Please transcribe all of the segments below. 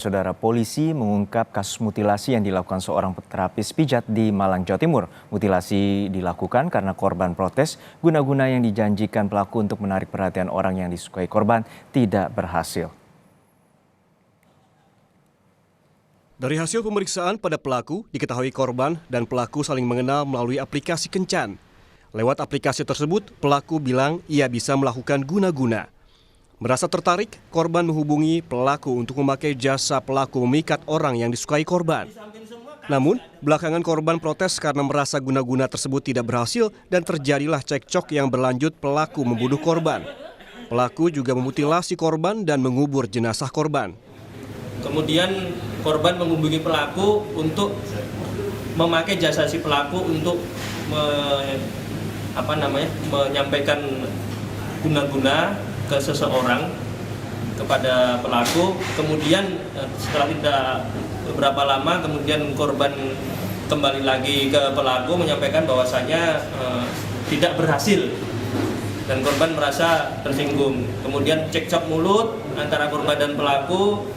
Saudara, polisi mengungkap kasus mutilasi yang dilakukan seorang terapis pijat di Malang, Jawa Timur. Mutilasi dilakukan karena korban protes guna-guna yang dijanjikan pelaku untuk menarik perhatian orang yang disukai korban tidak berhasil. Dari hasil pemeriksaan pada pelaku, diketahui korban dan pelaku saling mengenal melalui aplikasi kencan. Lewat aplikasi tersebut, pelaku bilang ia bisa melakukan guna-guna. Merasa tertarik, korban menghubungi pelaku untuk memakai jasa pelaku memikat orang yang disukai korban. Namun, belakangan korban protes karena merasa guna-guna tersebut tidak berhasil dan terjadilah cekcok yang berlanjut pelaku membunuh korban. Pelaku juga memutilasi korban dan mengubur jenazah korban. Kemudian korban menghubungi pelaku untuk memakai jasa si pelaku untuk menyampaikan guna-guna ke seseorang kepada pelaku. Kemudian setelah tidak beberapa lama, kemudian korban kembali lagi ke pelaku menyampaikan bahwasanya tidak berhasil dan korban merasa tersinggung. Kemudian cekcok mulut antara korban dan pelaku,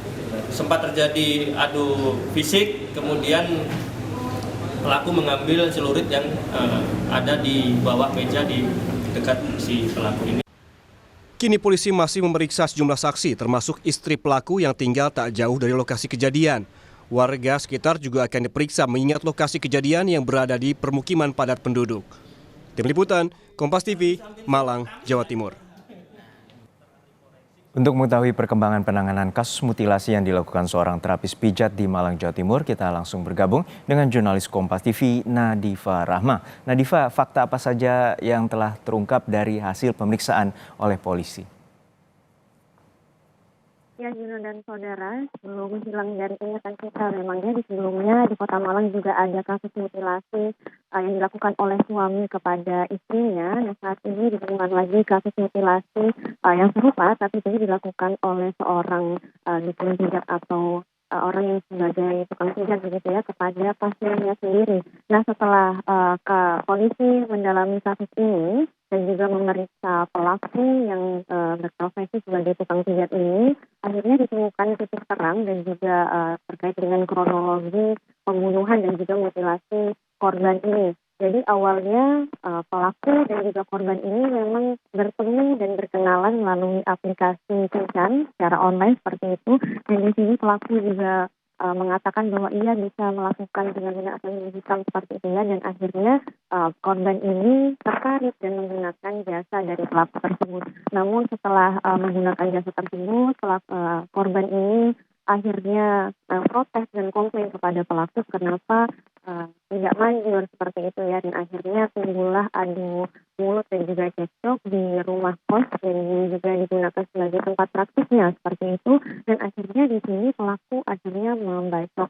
sempat terjadi adu fisik. Kemudian pelaku mengambil celurit yang ada di bawah meja di dekat si pelaku ini. Kini polisi masih memeriksa sejumlah saksi termasuk istri pelaku yang tinggal tak jauh dari lokasi kejadian. Warga sekitar juga akan diperiksa mengingat lokasi kejadian yang berada di permukiman padat penduduk. Tim Liputan, Kompas TV, Malang, Jawa Timur. Untuk mengetahui perkembangan penanganan kasus mutilasi yang dilakukan seorang terapis pijat di Malang, Jawa Timur, kita langsung bergabung dengan jurnalis Kompas TV, Nadifa Rahma. Nadifa, fakta apa saja yang telah terungkap dari hasil pemeriksaan oleh polisi? Ya, Juno dan saudara, sebelum hilang dari ingatan kita, memangnya sebelumnya di Kota Malang juga ada kasus mutilasi yang dilakukan oleh suami kepada istrinya. Nah, saat ini ditemukan lagi kasus mutilasi yang serupa, tapi ini dilakukan oleh seorang dukun pijat atau orang yang sebagai tukang pijat begitu ya, kepada pasiennya sendiri. Nah, setelah polisi mendalami kasus ini dan juga memeriksa pelaku yang berprofesi sebagai tukang pijat ini, akhirnya ditemukan titik terang dan juga terkait dengan kronologi pembunuhan dan juga mutilasi korban ini. Jadi awalnya pelaku dan juga korban ini memang bertemu dan berkenalan melalui aplikasi kencan secara online seperti itu. Dan di sini pelaku juga mengatakan bahwa ia bisa melakukan dengan hitam seperti itu ya. Dan akhirnya korban ini tertarik dan menggunakan jasa dari pelaku tersebut. Namun setelah menggunakan jasa tersebut, korban ini akhirnya protes dan komplain kepada pelaku kenapa tidak manjur seperti itu ya, dan akhirnya timbullah adu mulut dan juga cekcok di rumah kos yang juga digunakan sebagai tempat praktisnya seperti itu. Dan akhirnya di sini pelaku akhirnya membacok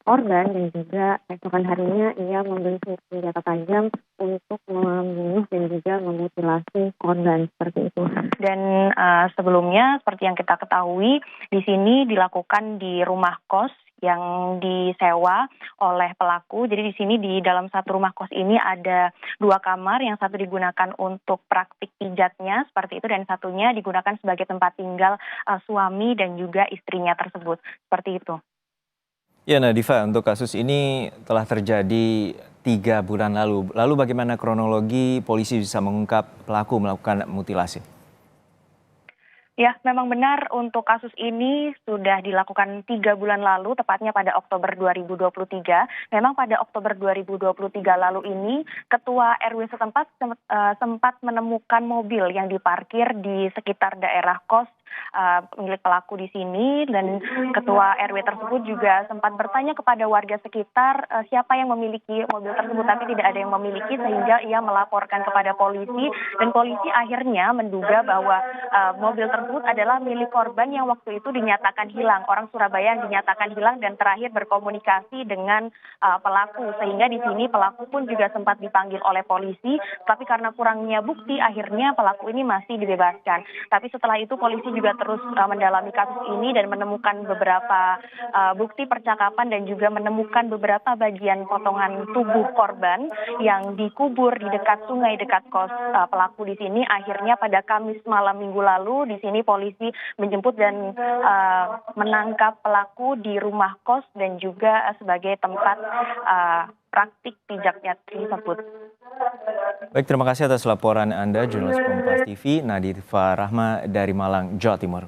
korban dan juga keesokan harinya ia membeli senjata tajam untuk membunuh dan juga memutilasi korban seperti itu. Dan sebelumnya seperti yang kita ketahui di sini dilakukan di rumah kos yang disewa oleh pelaku. Jadi di sini di dalam satu rumah kos ini ada 2 kamar, yang satu digunakan untuk praktik pijatnya seperti itu dan satunya digunakan sebagai tempat tinggal suami dan juga istrinya tersebut. Seperti itu. Ya, Nadifa, untuk kasus ini telah terjadi 3 bulan lalu. Lalu bagaimana kronologi polisi bisa mengungkap pelaku melakukan mutilasi? Ya, memang benar untuk kasus ini sudah dilakukan 3 bulan lalu, tepatnya pada Oktober 2023. Memang pada Oktober 2023 lalu ini, Ketua RW setempat sempat menemukan mobil yang diparkir di sekitar daerah kos milik pelaku di sini, dan Ketua RW tersebut juga sempat bertanya kepada warga sekitar siapa yang memiliki mobil tersebut, tapi tidak ada yang memiliki sehingga ia melaporkan kepada polisi, dan polisi akhirnya menduga bahwa mobil tersebut adalah milik korban yang waktu itu dinyatakan hilang, orang Surabaya yang dinyatakan hilang dan terakhir berkomunikasi dengan pelaku, sehingga di sini pelaku pun juga sempat dipanggil oleh polisi, tapi karena kurangnya bukti akhirnya pelaku ini masih dibebaskan. Tapi setelah itu polisi juga juga terus mendalami kasus ini dan menemukan beberapa bukti percakapan dan juga menemukan beberapa bagian potongan tubuh korban yang dikubur di dekat sungai dekat kos pelaku di sini. Akhirnya pada Kamis malam minggu lalu di sini polisi menjemput dan menangkap pelaku di rumah kos dan juga sebagai tempat praktik pijaknya tersebut. Baik, terima kasih atas laporan Anda, jurnalis Kompas TV, Nadifa Rahma dari Malang, Jawa Timur.